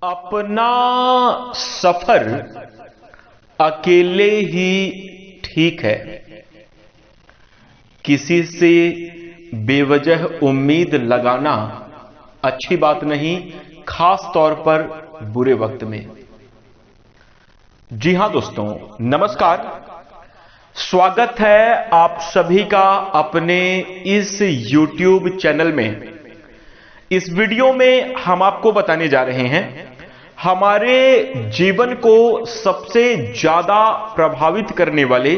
अपना सफर अकेले ही ठीक है। किसी से बेवजह उम्मीद लगाना अच्छी बात नहीं, खास तौर पर बुरे वक्त में। जी हां दोस्तों, नमस्कार। स्वागत है आप सभी का अपने इस YouTube चैनल में। इस वीडियो में हम आपको बताने जा रहे हैं हमारे जीवन को सबसे ज्यादा प्रभावित करने वाले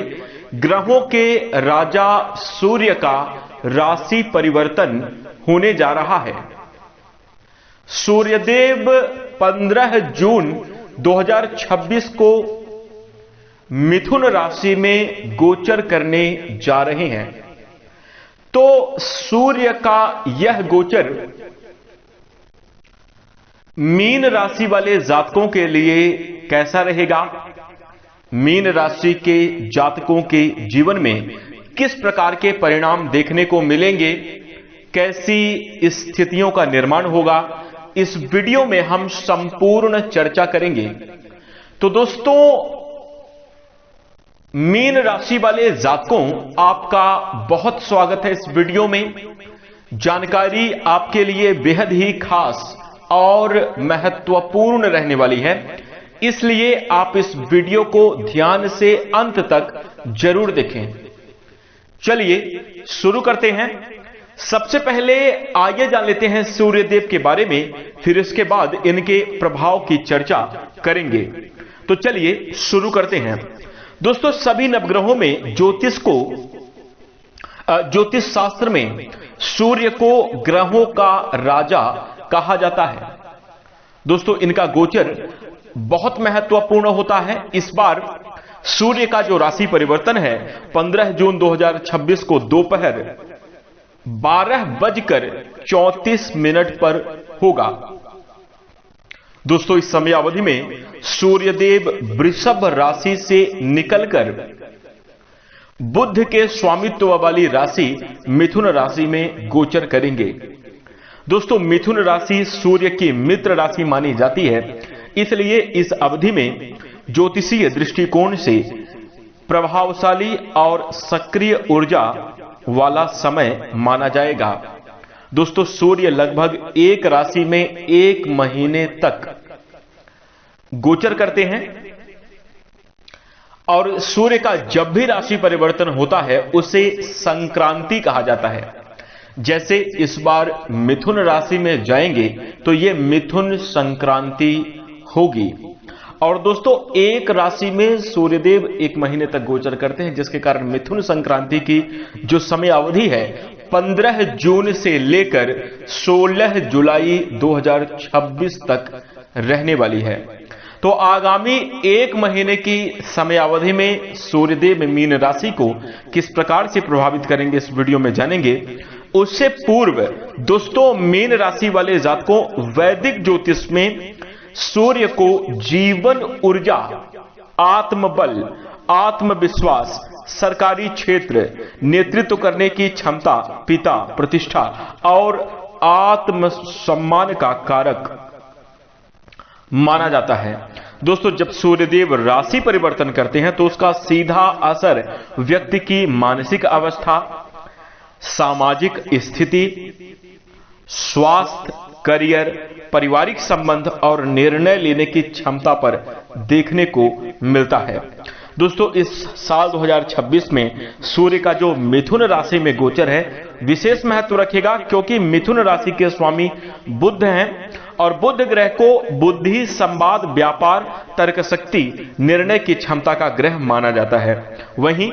ग्रहों के राजा सूर्य का राशि परिवर्तन होने जा रहा है। सूर्यदेव 15 जून 2026 को मिथुन राशि में गोचर करने जा रहे हैं। तो सूर्य का यह गोचर मीन राशि वाले जातकों के लिए कैसा रहेगा? मीन राशि के जातकों के जीवन में किस प्रकार के परिणाम देखने को मिलेंगे? कैसी स्थितियों का निर्माण होगा? इस वीडियो में हम संपूर्ण चर्चा करेंगे। तो दोस्तों, मीन राशि वाले जातकों, आपका बहुत स्वागत है इस वीडियो में। जानकारी आपके लिए बेहद ही खास और महत्वपूर्ण रहने वाली है, इसलिए आप इस वीडियो को ध्यान से अंत तक जरूर देखें। चलिए शुरू करते हैं। सबसे पहले आइए जान लेते हैं सूर्यदेव के बारे में, फिर इसके बाद इनके प्रभाव की चर्चा करेंगे। तो चलिए शुरू करते हैं। दोस्तों, सभी नवग्रहों में ज्योतिष शास्त्र में सूर्य को ग्रहों का राजा कहा जाता है। दोस्तों, इनका गोचर बहुत महत्वपूर्ण होता है। इस बार सूर्य का जो राशि परिवर्तन है 15 जून 2026 को दोपहर 12:34 पर होगा। दोस्तों, इस समय अवधि में सूर्यदेव वृषभ राशि से निकलकर बुध के स्वामित्व वाली राशि मिथुन राशि में गोचर करेंगे। दोस्तों, मिथुन राशि सूर्य की मित्र राशि मानी जाती है, इसलिए इस अवधि में ज्योतिषीय दृष्टिकोण से प्रभावशाली और सक्रिय ऊर्जा वाला समय माना जाएगा। दोस्तों, सूर्य लगभग एक राशि में 1 महीने तक गोचर करते हैं और सूर्य का जब भी राशि परिवर्तन होता है उसे संक्रांति कहा जाता है। जैसे इस बार मिथुन राशि में जाएंगे तो यह मिथुन संक्रांति होगी। और दोस्तों, एक राशि में सूर्यदेव 1 महीने तक गोचर करते हैं, जिसके कारण मिथुन संक्रांति की जो समय अवधि है 15 जून से लेकर 16 जुलाई 2026 तक रहने वाली है। तो आगामी 1 महीने की समय अवधि में सूर्यदेव मीन राशि को किस प्रकार से प्रभावित करेंगे इस वीडियो में जानेंगे। उससे पूर्व दोस्तों, मीन राशि वाले जातकों, वैदिक ज्योतिष में सूर्य को जीवन ऊर्जा, आत्मबल, आत्मविश्वास, सरकारी क्षेत्र, नेतृत्व करने की क्षमता, पिता, प्रतिष्ठा और आत्मसम्मान का कारक माना जाता है। दोस्तों, जब सूर्यदेव राशि परिवर्तन करते हैं तो उसका सीधा असर व्यक्ति की मानसिक अवस्था, सामाजिक स्थिति, स्वास्थ्य, करियर, पारिवारिक संबंध और निर्णय लेने की क्षमता पर देखने को मिलता है। दोस्तों, इस साल 2026 में सूर्य का जो मिथुन राशि में गोचर है विशेष महत्व रखेगा, क्योंकि मिथुन राशि के स्वामी बुध हैं और बुध ग्रह को बुद्धि, संवाद, व्यापार, तर्क शक्ति, निर्णय की क्षमता का ग्रह माना जाता है। वहीं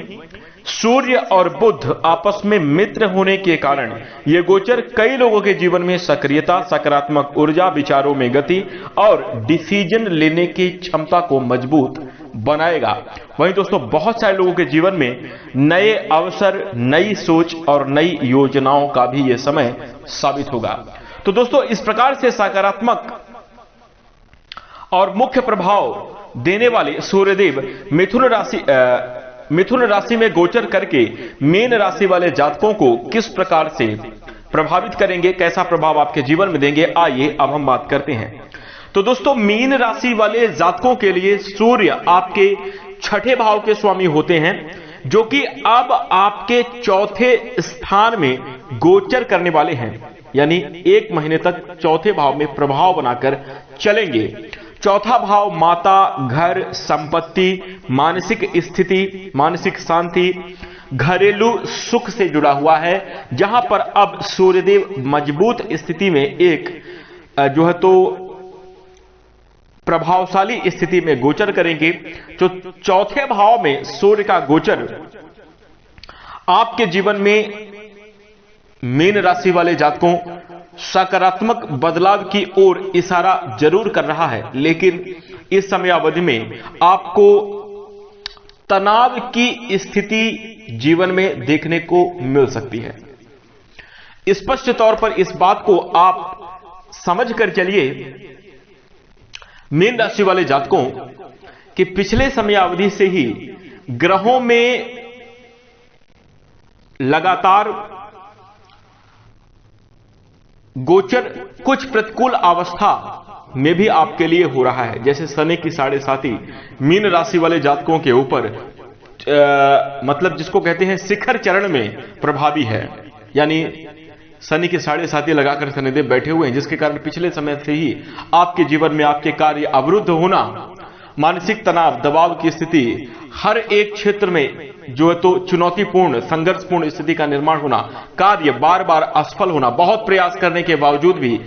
सूर्य और बुध आपस में मित्र होने के कारण यह गोचर कई लोगों के जीवन में सक्रियता, सकारात्मक ऊर्जा, विचारों में गति और डिसीजन लेने की क्षमता को मजबूत बनाएगा। वहीं दोस्तों, बहुत सारे लोगों के जीवन में नए अवसर, नई सोच और नई योजनाओं का भी यह समय साबित होगा। तो दोस्तों, इस प्रकार से सकारात्मक और मुख्य प्रभाव देने वाले सूर्यदेव मिथुन राशि में गोचर करके मीन राशि वाले जातकों को किस प्रकार से प्रभावित करेंगे, कैसा प्रभाव आपके जीवन में देंगे, आइए अब हम बात करते हैं। तो दोस्तों मीन राशि वाले जातकों के लिए सूर्य आपके छठे भाव के स्वामी होते हैं, जो कि अब आपके चौथे स्थान में गोचर करने वाले हैं, यानी 1 महीने तक चौथे भाव में प्रभाव बनाकर चलेंगे। चौथा भाव माता, घर, संपत्ति, मानसिक स्थिति, मानसिक शांति, घरेलू सुख से जुड़ा हुआ है, जहां पर अब सूर्यदेव मजबूत स्थिति में एक जो है तो प्रभावशाली स्थिति में गोचर करेंगे। जो चौथे भाव में सूर्य का गोचर आपके जीवन में मीन राशि वाले जातकों सकारात्मक बदलाव की ओर इशारा जरूर कर रहा है, लेकिन इस समय अवधि में आपको तनाव की स्थिति जीवन में देखने को मिल सकती है। स्पष्ट तौर पर इस बात को आप समझ कर चलिए मीन राशि वाले जातकों कि पिछले समय अवधि से ही ग्रहों में लगातार गोचर कुछ प्रतिकूल अवस्था में भी आपके लिए हो रहा है। जैसे शनि की 7.5 मीन राशि वाले जातकों के ऊपर मतलब जिसको कहते हैं शिखर चरण में प्रभावी है, यानी शनि की 7.5 लगाकर शनिदेव बैठे हुए हैं, जिसके कारण पिछले समय से ही आपके जीवन में आपके कार्य अवरुद्ध होना, मानसिक तनाव, दबाव की स्थिति, हर एक क्षेत्र में जो है तो चुनौतीपूर्ण, संघर्षपूर्ण स्थिति का निर्माण होना, कार्य बार बार असफल होना, बहुत प्रयास करने के बावजूद भी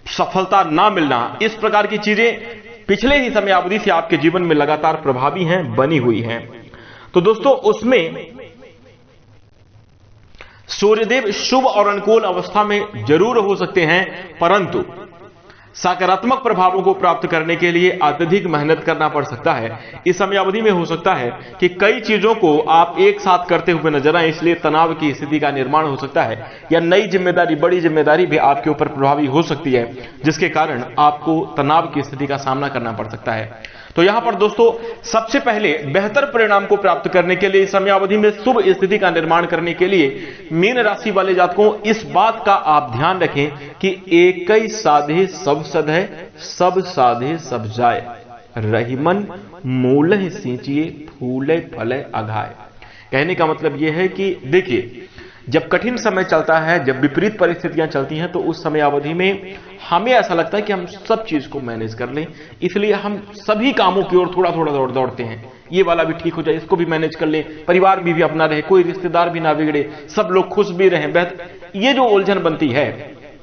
सफलता ना मिलना, इस प्रकार की चीजें पिछले ही समय अवधि से आपके जीवन में लगातार प्रभावी हैं, बनी हुई हैं। तो दोस्तों उसमें सूर्यदेव शुभ और अनुकूल अवस्था में जरूर हो सकते हैं, परंतु सकारात्मक प्रभावों को प्राप्त करने के लिए अत्यधिक मेहनत करना पड़ सकता है। इस समय अवधि में हो सकता है कि कई चीजों को आप एक साथ करते हुए नजर आए, इसलिए तनाव की स्थिति का निर्माण हो सकता है, या नई जिम्मेदारी, बड़ी जिम्मेदारी भी आपके ऊपर प्रभावी हो सकती है, जिसके कारण आपको तनाव की स्थिति का सामना करना पड़ सकता है। तो यहां पर दोस्तों सबसे पहले बेहतर परिणाम को प्राप्त करने के लिए, समय अवधि में शुभ स्थिति का निर्माण करने के लिए मीन राशि वाले जातकों इस बात का आप ध्यान रखें कि एक ही साधे सब सद है, सब साधे सब जाए, रहीमन मूल सींचिए, फूले फले अघाए। कहने का मतलब यह है कि देखिए, जब कठिन समय चलता है, जब विपरीत परिस्थितियां चलती हैं, तो उस समय अवधि में हमें ऐसा लगता है कि हम सब चीज को मैनेज कर लें, इसलिए हम सभी कामों की ओर थोड़ा थोड़ा दौड़ते हैं। ये वाला भी ठीक हो जाए, इसको भी मैनेज कर लें, परिवार भी अपना रहे, कोई रिश्तेदार भी ना बिगड़े, सब लोग खुश भी रहें। ये जो उलझन बनती है,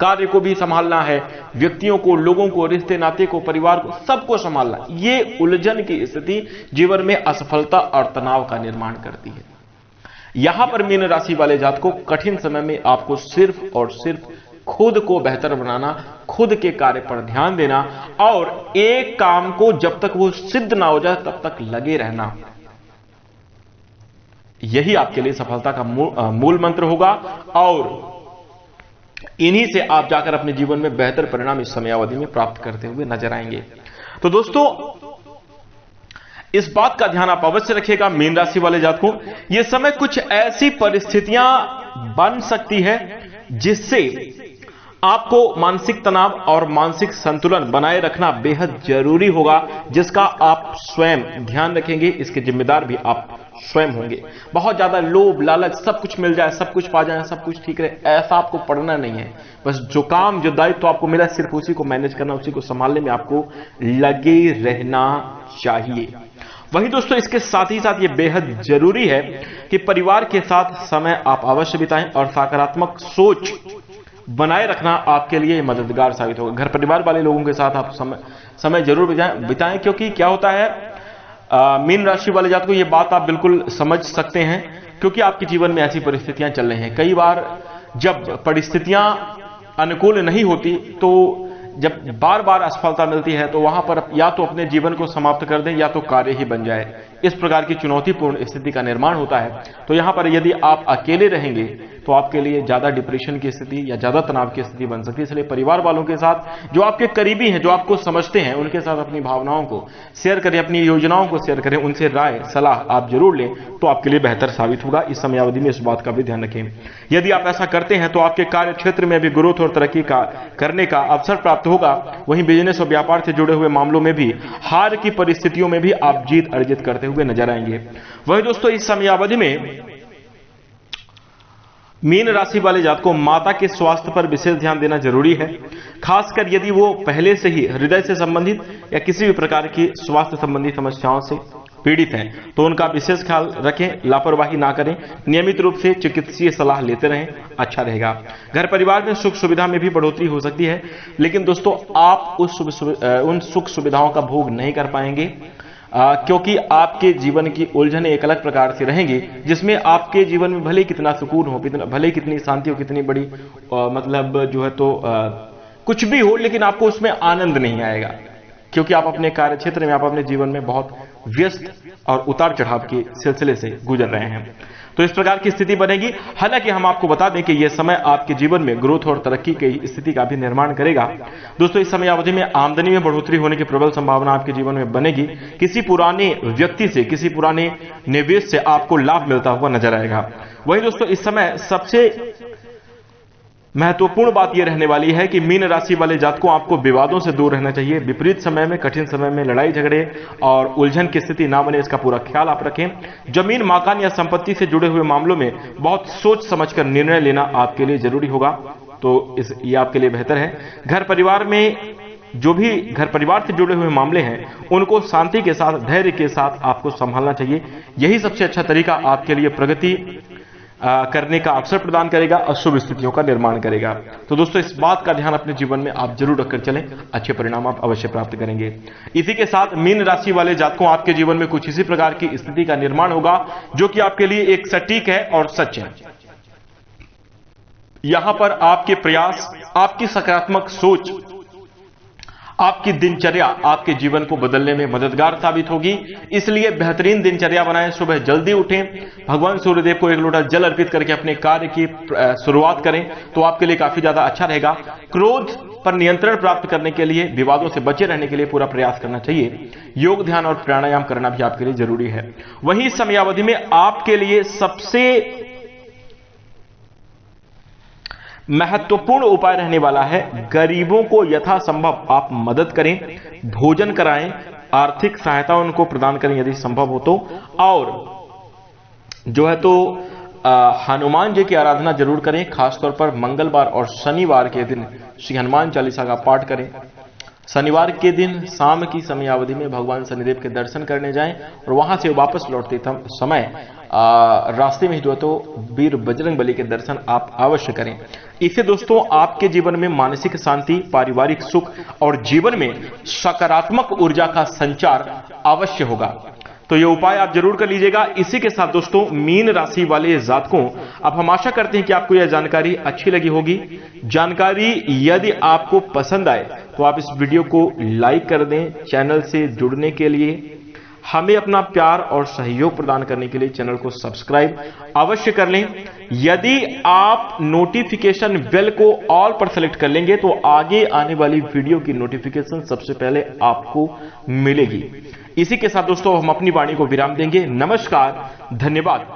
कार्य को भी संभालना है, व्यक्तियों को, लोगों को, रिश्ते नाते को, परिवार को, सबको संभालना, ये उलझन की स्थिति जीवन में असफलता और तनाव का निर्माण करती है। यहां पर मीन राशि वाले जातकों कठिन समय में आपको सिर्फ और सिर्फ खुद को बेहतर बनाना, खुद के कार्य पर ध्यान देना, और एक काम को जब तक वो सिद्ध ना हो जाए तब तक लगे रहना, यही आपके लिए सफलता का मूल मंत्र होगा, और इन्हीं से आप जाकर अपने जीवन में बेहतर परिणाम इस समयावधि में प्राप्त करते हुए नजर आएंगे। तो दोस्तों इस बात का ध्यान आप अवश्य रखिएगा मीन राशि वाले जातकों, यह समय कुछ ऐसी परिस्थितियां बन सकती है जिससे आपको मानसिक तनाव और मानसिक संतुलन बनाए रखना बेहद जरूरी होगा, जिसका आप स्वयं ध्यान रखेंगे, इसके जिम्मेदार भी आप स्वयं होंगे। बहुत ज्यादा लोभ लालच, सब कुछ मिल जाए, सब कुछ पा जाए, सब कुछ ठीक रहे, ऐसा आपको पढ़ना नहीं है। बस जो काम, जो दायित्व आपको मिला, सिर्फ उसी को मैनेज करना, उसी को संभालने में आपको लगे रहना चाहिए। वही दोस्तों इसके साथ ही साथ ये बेहद जरूरी है कि परिवार के साथ समय आप अवश्य बिताएं, और सकारात्मक सोच बनाए रखना आपके लिए मददगार साबित होगा। घर परिवार वाले लोगों के साथ आप समय जरूर बिताएं, क्योंकि क्या होता है, मीन राशि वाले जातकों ये बात आप बिल्कुल समझ सकते हैं, क्योंकि आपके जीवन में ऐसी परिस्थितियां चल रही हैं। कई बार जब परिस्थितियां अनुकूल नहीं होती, तो जब बार बार असफलता मिलती है, तो वहां पर या तो अपने जीवन को समाप्त कर दें, या तो कार्य ही बन जाए। इस प्रकार की चुनौतीपूर्ण स्थिति का निर्माण होता है। तो यहां पर यदि आप अकेले रहेंगे तो आपके लिए ज्यादा डिप्रेशन की स्थिति या ज्यादा तनाव की स्थिति बन सकती है। इसलिए परिवार वालों के साथ, जो आपके करीबी हैं, जो आपको समझते हैं, उनके साथ अपनी भावनाओं को शेयर करें, अपनी योजनाओं को शेयर करें, उनसे राय सलाह आप जरूर लें, तो आपके लिए बेहतर साबित होगा। इस समयावधि में इस बात का भी ध्यान रखें। यदि आप ऐसा करते हैं तो आपके कार्य क्षेत्र में भी ग्रोथ और तरक्की करने का अवसर प्राप्त होगा। वहीं बिजनेस और व्यापार से जुड़े हुए मामलों में भी हार की परिस्थितियों में भी आप जीत अर्जित करते हुए नजर आएंगे। वही दोस्तों, इस समयावधि में मीन राशि वाले जातकों को माता के स्वास्थ्य पर विशेष ध्यान देना जरूरी है। खासकर यदि वो पहले से ही हृदय से संबंधित या किसी भी प्रकार की स्वास्थ्य संबंधी समस्याओं से पीड़ित हैं तो उनका विशेष ख्याल रखें, लापरवाही ना करें, नियमित रूप से चिकित्सीय सलाह लेते रहें, अच्छा रहेगा। घर परिवार में सुख सुविधा में भी बढ़ोतरी हो सकती है, लेकिन दोस्तों आप उन सुख सुविधाओं का भोग नहीं कर पाएंगे, क्योंकि आपके जीवन की उलझने एक अलग प्रकार से रहेंगी, जिसमें आपके जीवन में भले कितना सुकून हो, भले कितनी शांति हो, कितनी बड़ी मतलब जो है तो कुछ भी हो, लेकिन आपको उसमें आनंद नहीं आएगा, क्योंकि आप अपने कार्य क्षेत्र में, आप अपने जीवन में बहुत व्यस्त और उतार चढ़ाव के सिलसिले से गुजर रहे हैं। तो इस प्रकार की स्थिति बनेगी। हालांकि हम आपको बता दें कि यह समय आपके जीवन में ग्रोथ और तरक्की की स्थिति का भी निर्माण करेगा। दोस्तों, इस समय अवधि में आमदनी में बढ़ोतरी होने की प्रबल संभावना आपके जीवन में बनेगी। किसी पुराने व्यक्ति से, किसी पुराने निवेश से आपको लाभ मिलता हुआ नजर आएगा। वही दोस्तों, इस समय सबसे महत्वपूर्ण बात यह रहने वाली है कि मीन राशि वाले जातकों आपको विवादों से दूर रहना चाहिए। विपरीत समय में, कठिन समय में लड़ाई झगड़े और उलझन की स्थिति ना बने, इसका पूरा ख्याल आप रखें। जमीन, मकान या संपत्ति से जुड़े हुए मामलों में बहुत सोच समझकर निर्णय लेना आपके लिए जरूरी होगा, तो ये आपके लिए बेहतर है। घर परिवार में जो भी घर परिवार से जुड़े हुए मामले हैं, उनको शांति के साथ, धैर्य के साथ आपको संभालना चाहिए। यही सबसे अच्छा तरीका आपके लिए प्रगति करने का अवसर प्रदान करेगा और शुभ स्थितियों का निर्माण करेगा। तो दोस्तों, इस बात का ध्यान अपने जीवन में आप जरूर रखकर चलें, अच्छे परिणाम आप अवश्य प्राप्त करेंगे। इसी के साथ मीन राशि वाले जातकों आपके जीवन में कुछ इसी प्रकार की स्थिति का निर्माण होगा, जो कि आपके लिए एक सटीक है और सच है। यहां पर आपके प्रयास, आपकी सकारात्मक सोच, आपकी दिनचर्या आपके जीवन को बदलने में मददगार साबित होगी। इसलिए बेहतरीन दिनचर्या बनाएं। सुबह जल्दी उठें, भगवान सूर्यदेव को एक लोटा जल अर्पित करके अपने कार्य की शुरुआत करें, तो आपके लिए काफी ज्यादा अच्छा रहेगा। क्रोध पर नियंत्रण प्राप्त करने के लिए, विवादों से बचे रहने के लिए पूरा प्रयास करना चाहिए। योग, ध्यान और प्राणायाम करना भी आपके लिए जरूरी है। वहीं इस समयावधि में आपके लिए सबसे महत्वपूर्ण उपाय रहने वाला है, गरीबों को यथासंभव आप मदद करें, भोजन कराएं, आर्थिक सहायता उनको प्रदान करें यदि संभव हो तो, और जो है तो हनुमान जी की आराधना जरूर करें। खासतौर पर मंगलवार और शनिवार के दिन श्री हनुमान चालीसा का पाठ करें। शनिवार के दिन शाम की समयावधि में भगवान शनिदेव के दर्शन करने जाएं और वहां से वापस लौटते समय रास्ते में जो तो वीर बजरंगबली के दर्शन आप अवश्य करें। इससे दोस्तों आपके जीवन में मानसिक शांति, पारिवारिक सुख और जीवन में सकारात्मक ऊर्जा का संचार अवश्य होगा। तो ये उपाय आप जरूर कर लीजिएगा। इसी के साथ दोस्तों, मीन राशि वाले जातकों, अब हम आशा करते हैं कि आपको यह जानकारी अच्छी लगी होगी। जानकारी यदि आपको पसंद आए तो आप इस वीडियो को लाइक कर दें। चैनल से जुड़ने के लिए, हमें अपना प्यार और सहयोग प्रदान करने के लिए चैनल को सब्सक्राइब अवश्य कर लें। यदि आप नोटिफिकेशन बेल को ऑल पर सेलेक्ट कर लेंगे तो आगे आने वाली वीडियो की नोटिफिकेशन सबसे पहले आपको मिलेगी। इसी के साथ दोस्तों हम अपनी वाणी को विराम देंगे। नमस्कार, धन्यवाद।